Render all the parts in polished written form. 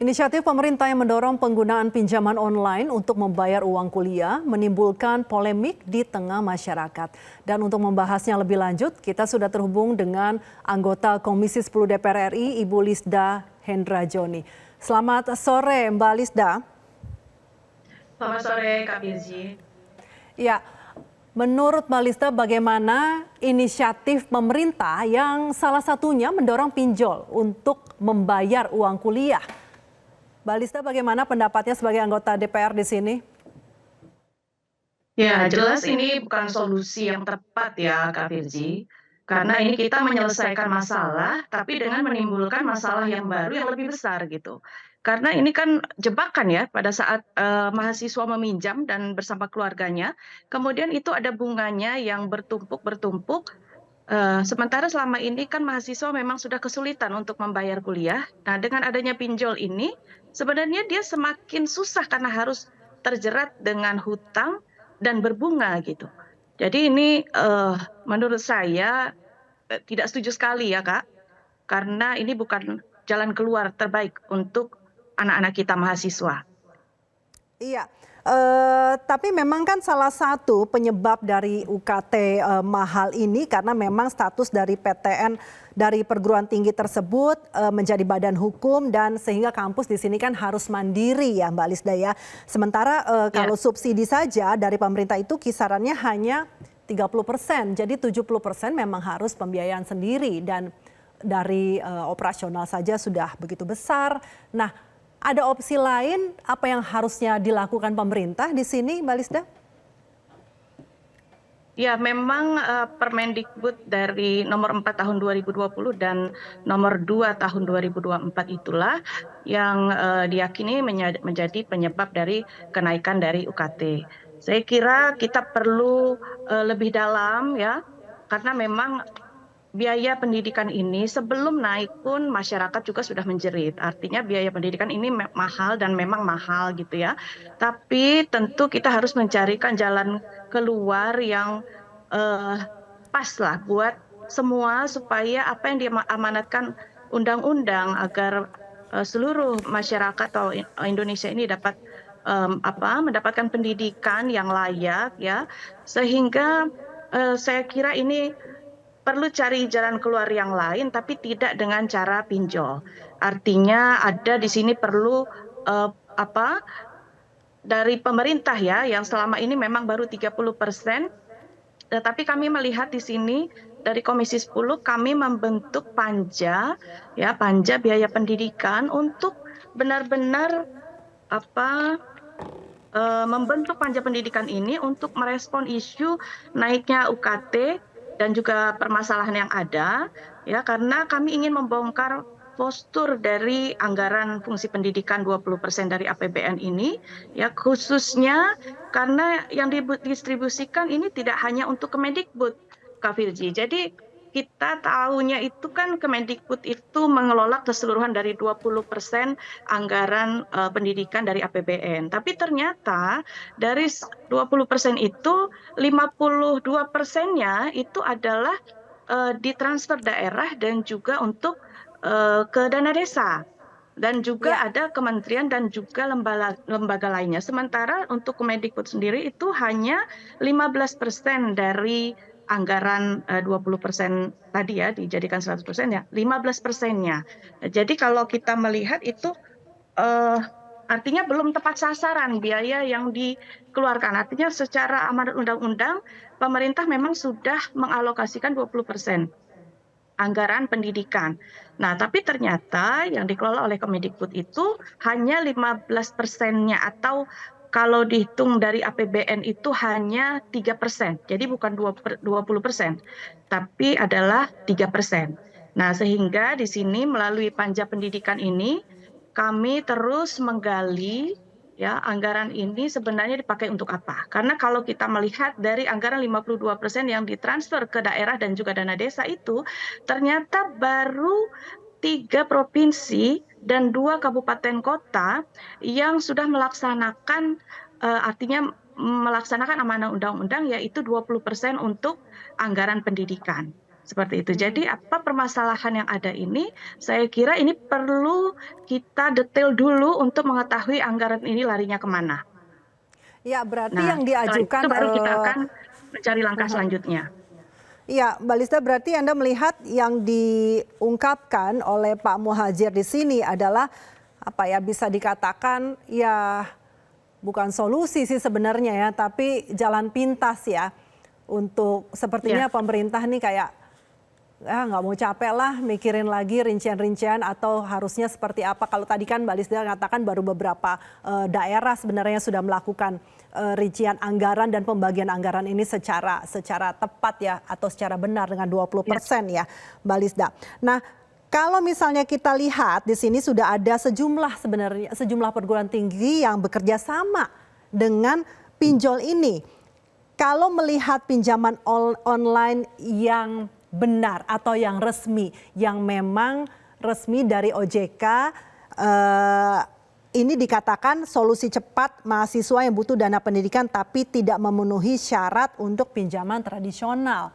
Inisiatif pemerintah yang mendorong penggunaan pinjaman online untuk membayar uang kuliah menimbulkan polemik di tengah masyarakat. Dan untuk membahasnya lebih lanjut, kita sudah terhubung dengan anggota Komisi 10 DPR RI, Ibu Lisda Hendra Joni. Selamat sore, Mbak Lisda. Selamat sore, Kak Firzi. Ya, menurut Mbak Lisda bagaimana inisiatif pemerintah yang salah satunya mendorong pinjol untuk membayar uang kuliah? Mbak Lisda, bagaimana pendapatnya sebagai anggota DPR di sini? Ya, jelas ini bukan solusi yang tepat ya, Kak Firzi. Karena ini kita menyelesaikan masalah, tapi dengan menimbulkan masalah yang baru yang lebih besar gitu. Karena ini kan jebakan ya, pada saat mahasiswa meminjam dan bersama keluarganya, kemudian itu ada bunganya yang bertumpuk-bertumpuk. Sementara selama ini kan mahasiswa memang sudah kesulitan untuk membayar kuliah. Nah, dengan adanya pinjol ini, sebenarnya dia semakin susah karena harus terjerat dengan hutang dan berbunga gitu. Jadi ini menurut saya tidak setuju sekali ya Kak, karena ini bukan jalan keluar terbaik untuk anak-anak kita mahasiswa. Iya, tapi memang kan salah satu penyebab dari UKT mahal ini karena memang status dari PTN dari perguruan tinggi tersebut menjadi badan hukum dan sehingga kampus di sini kan harus mandiri ya Mbak Lisda ya. Sementara kalau subsidi saja dari pemerintah itu kisarannya hanya 30%, jadi 70% memang harus pembiayaan sendiri dan dari operasional saja sudah begitu besar. Nah, ada opsi lain apa yang harusnya dilakukan pemerintah di sini, Mbak Lisda? Ya, memang Permendikbud dari nomor 4 tahun 2020 dan nomor 2 tahun 2024 itulah yang diyakini menjadi penyebab dari kenaikan dari UKT. Saya kira kita perlu lebih dalam ya, karena memang biaya pendidikan ini sebelum naik pun masyarakat juga sudah menjerit. Artinya biaya pendidikan ini mahal dan memang mahal gitu ya. Tapi tentu kita harus mencarikan jalan keluar yang pas lah buat semua supaya apa yang diamanatkan undang-undang agar seluruh masyarakat atau Indonesia ini dapat mendapatkan pendidikan yang layak ya, sehingga saya kira ini perlu cari jalan keluar yang lain, tapi tidak dengan cara pinjol. Artinya ada di sini perlu dari pemerintah ya, yang selama ini memang baru 30%, tetapi kami melihat di sini dari Komisi 10 kami membentuk panja, ya panja biaya pendidikan untuk benar-benar membentuk panja pendidikan ini untuk merespon isu naiknya UKT dan juga permasalahan yang ada, ya karena kami ingin membongkar postur dari anggaran fungsi pendidikan 20% dari APBN ini, ya khususnya karena yang didistribusikan ini tidak hanya untuk Kemendikbud, Kak Firji. Jadi kita tahunya itu kan Kemendikbud itu mengelola keseluruhan dari 20% anggaran pendidikan dari APBN. Tapi ternyata dari 20% itu 52%-nya itu adalah ditransfer daerah dan juga untuk ke dana desa. Dan juga ada kementerian dan juga lembaga lainnya. Sementara untuk Kemendikbud sendiri itu hanya 15% dari anggaran 20% tadi ya, dijadikan 100% ya, 15%-nya. Jadi kalau kita melihat itu artinya belum tepat sasaran biaya yang dikeluarkan. Artinya secara amanat undang-undang, pemerintah memang sudah mengalokasikan 20% anggaran pendidikan. Nah, tapi ternyata yang dikelola oleh Kemendikbud itu hanya 15%-nya atau kalau dihitung dari APBN itu hanya 3%. Jadi bukan 20%, tapi adalah 3%. Nah, sehingga di sini melalui panja pendidikan ini kami terus menggali ya anggaran ini sebenarnya dipakai untuk apa? Karena kalau kita melihat dari anggaran 52% yang ditransfer ke daerah dan juga dana desa itu ternyata baru 3 provinsi dan 2 kabupaten kota yang sudah melaksanakan artinya melaksanakan amanah undang-undang yaitu 20% untuk anggaran pendidikan. Seperti itu. Jadi apa permasalahan yang ada ini, saya kira ini perlu kita detail dulu untuk mengetahui anggaran ini larinya kemana. Ya, berarti Nah, yang setelah itu diajukan baru kita akan mencari langkah selanjutnya. iya, Mbak Lista, berarti Anda melihat yang diungkapkan oleh Pak Muhadjir di sini adalah apa ya, bisa dikatakan ya bukan solusi sih sebenarnya ya, tapi jalan pintas ya untuk Ya, sepertinya pemerintah nih kayak nggak mau capek lah mikirin lagi rincian-rincian atau harusnya seperti apa. Kalau tadi kan Mbak Lisda katakan baru beberapa daerah sebenarnya sudah melakukan rincian anggaran dan pembagian anggaran ini secara tepat ya atau secara benar dengan 20% ya. ya Mbak Lisda. Nah, kalau misalnya kita lihat di sini sudah ada sejumlah perguruan tinggi yang bekerja sama dengan pinjol ini. Kalau melihat pinjaman online yang benar atau yang resmi, yang memang resmi dari OJK, ini dikatakan solusi cepat mahasiswa yang butuh dana pendidikan tapi tidak memenuhi syarat untuk pinjaman tradisional.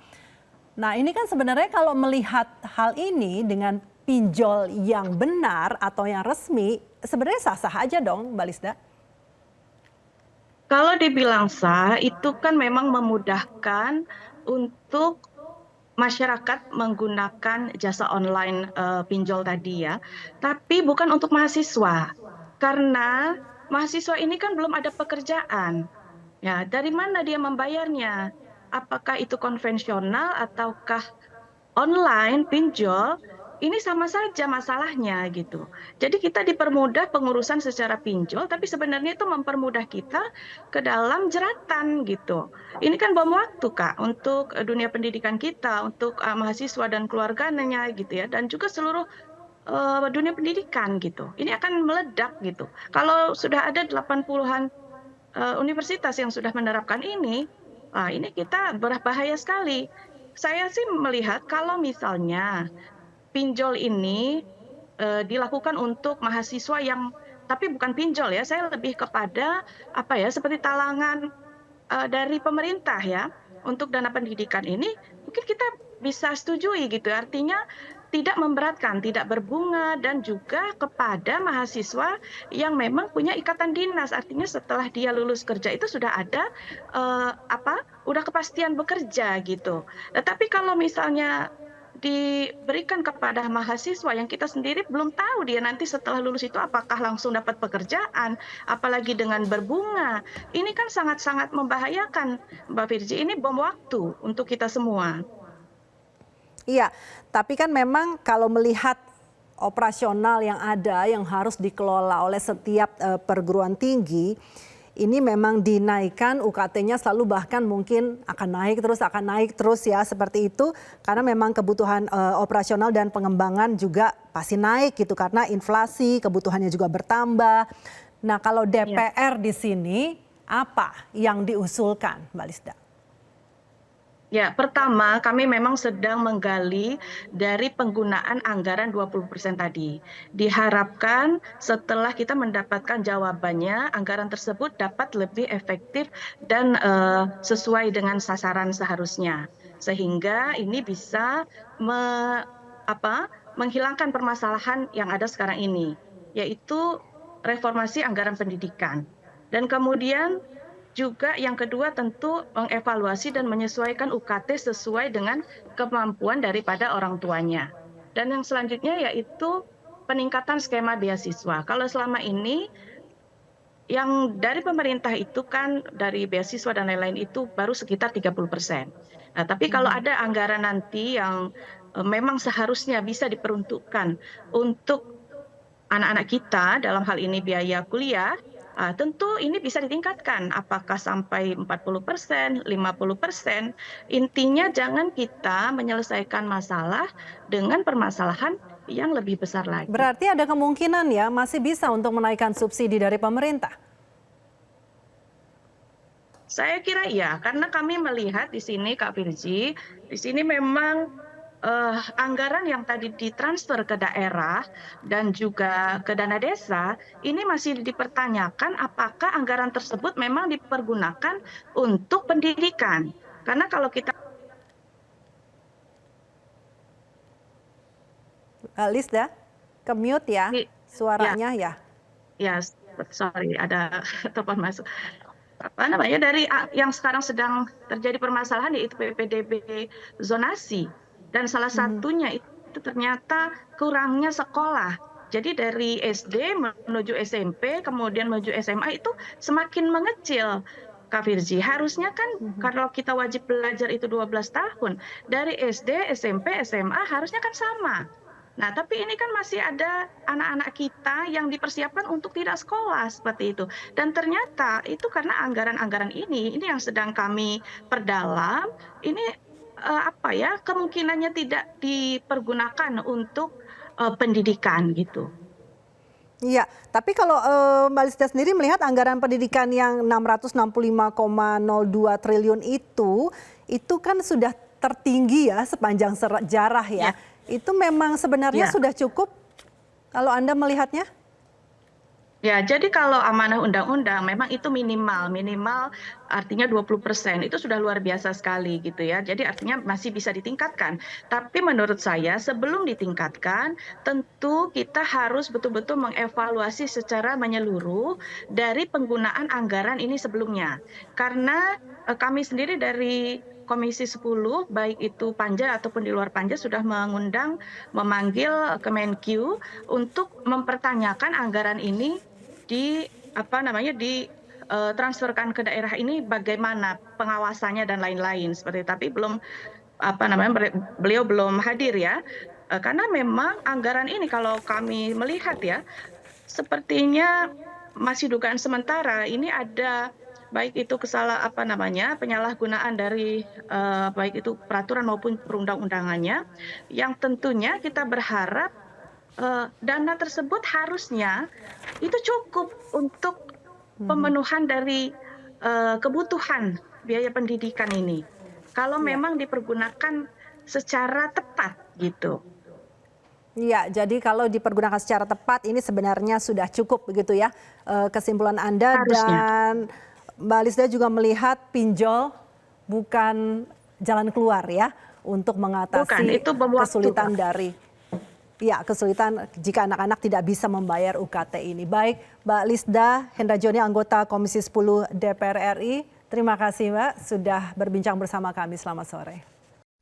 Nah, ini kan sebenarnya kalau melihat hal ini dengan pinjol yang benar atau yang resmi, sebenarnya sah-sah aja dong, Mbak Lisda. Kalau dibilang sah, itu kan memang memudahkan untuk masyarakat menggunakan jasa online pinjol tadi ya. Tapi bukan untuk mahasiswa. Karena mahasiswa ini kan belum ada pekerjaan. Ya, dari mana dia membayarnya? Apakah itu konvensional ataukah online pinjol? Ini sama saja masalahnya gitu. Jadi kita dipermudah pengurusan secara pinjol, tapi sebenarnya itu mempermudah kita ke dalam jeratan gitu. Ini kan bom waktu Kak untuk dunia pendidikan kita, untuk mahasiswa dan keluarganya gitu ya, dan juga seluruh dunia pendidikan gitu. Ini akan meledak gitu. Kalau sudah ada 80-an universitas yang sudah menerapkan ini kita berbahaya sekali. Saya sih melihat kalau misalnya pinjol ini dilakukan untuk mahasiswa yang tapi bukan pinjol ya, saya lebih kepada apa ya, seperti talangan dari pemerintah ya, untuk dana pendidikan ini mungkin kita bisa setujui gitu. Artinya tidak memberatkan, tidak berbunga dan juga kepada mahasiswa yang memang punya ikatan dinas. Artinya setelah dia lulus kerja itu sudah ada udah kepastian bekerja gitu. Tetapi kalau misalnya diberikan kepada mahasiswa yang kita sendiri belum tahu dia nanti setelah lulus itu apakah langsung dapat pekerjaan, apalagi dengan berbunga. Ini kan sangat-sangat membahayakan, Mbak Virgi. Ini bom waktu untuk kita semua. Iya, tapi kan memang kalau melihat operasional yang ada yang harus dikelola oleh setiap perguruan tinggi, ini memang dinaikkan UKT-nya selalu bahkan mungkin akan naik terus ya seperti itu karena memang kebutuhan operasional dan pengembangan juga pasti naik gitu karena inflasi, kebutuhannya juga bertambah. Nah, kalau Ya. DPR di sini apa yang diusulkan, Mbak Lisda? Ya, pertama kami memang sedang menggali dari penggunaan anggaran 20% tadi. Diharapkan setelah kita mendapatkan jawabannya, anggaran tersebut dapat lebih efektif dan sesuai dengan sasaran seharusnya. Sehingga ini bisa menghilangkan permasalahan yang ada sekarang ini, yaitu reformasi anggaran pendidikan. Dan kemudian juga yang kedua tentu mengevaluasi dan menyesuaikan UKT sesuai dengan kemampuan daripada orang tuanya. Dan yang selanjutnya yaitu peningkatan skema beasiswa. Kalau selama ini yang dari pemerintah itu kan dari beasiswa dan lain-lain itu baru sekitar 30%. Nah, tapi kalau ada anggaran nanti yang memang seharusnya bisa diperuntukkan untuk anak-anak kita dalam hal ini biaya kuliah, tentu ini bisa ditingkatkan apakah sampai 40%, 50%. Intinya jangan kita menyelesaikan masalah dengan permasalahan yang lebih besar lagi. Berarti ada kemungkinan ya masih bisa untuk menaikkan subsidi dari pemerintah? Saya kira iya, karena kami melihat di sini Kak Virgi, di sini memang anggaran yang tadi ditransfer ke daerah dan juga ke dana desa, ini masih dipertanyakan apakah anggaran tersebut memang dipergunakan untuk pendidikan. Karena kalau kita Lisda, ke-mute ya Di- Ya, suaranya ya. ya, sorry, ada telepon masuk. Apa namanya, dari yang sekarang sedang terjadi permasalahan yaitu PPDB zonasi, dan salah Mhm. satunya itu ternyata kurangnya sekolah. Jadi dari SD menuju SMP, kemudian menuju SMA itu semakin mengecil. Kak Firzi, harusnya kan Mhm. kalau kita wajib belajar itu 12 tahun, dari SD, SMP, SMA harusnya kan sama. Nah, tapi ini kan masih ada anak-anak kita yang dipersiapkan untuk tidak sekolah seperti itu. Dan ternyata itu karena anggaran-anggaran ini yang sedang kami perdalam, ini apa ya, kemungkinannya tidak dipergunakan untuk pendidikan gitu. Iya, tapi kalau Mbak Lisda sendiri melihat anggaran pendidikan yang 665,02 triliun itu kan sudah tertinggi ya sepanjang sejarah ya. Ya, Itu memang sebenarnya ya. sudah cukup kalau Anda melihatnya? Ya, jadi kalau amanah undang-undang memang itu minimal artinya 20%, itu sudah luar biasa sekali gitu ya. Jadi artinya masih bisa ditingkatkan. Tapi menurut saya sebelum ditingkatkan, tentu kita harus betul-betul mengevaluasi secara menyeluruh dari penggunaan anggaran ini sebelumnya. Karena kami sendiri dari Komisi 10, baik itu Panja ataupun di luar Panja, sudah memanggil Kemenkyu untuk mempertanyakan anggaran ini ditransferkan ke daerah ini, bagaimana pengawasannya dan lain-lain seperti itu. Tapi belum beliau belum hadir ya. Karena memang anggaran ini kalau kami melihat ya, sepertinya masih dugaan sementara. Ini ada baik itu penyalahgunaan dari baik itu peraturan maupun perundang-undangannya, yang tentunya kita berharap dana tersebut harusnya itu cukup untuk Mhm. pemenuhan dari kebutuhan biaya pendidikan ini. Kalau Iya. memang dipergunakan secara tepat gitu. Iya, jadi kalau dipergunakan secara tepat ini sebenarnya sudah cukup begitu ya kesimpulan Anda, Harusnya. dan Mbak Lisda juga melihat pinjol bukan jalan keluar ya untuk Bukan, mengatasi itu bom waktu, Kak. kesulitan kesulitan jika anak-anak tidak bisa membayar UKT ini. Baik, Mbak Lisda Hendrajoni, anggota Komisi 10 DPR RI. Terima kasih Mbak sudah berbincang bersama kami. Selamat sore.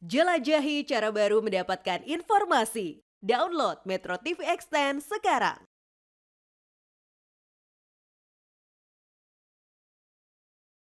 Jelajahi cara baru mendapatkan informasi. Download Metro TV Extend sekarang.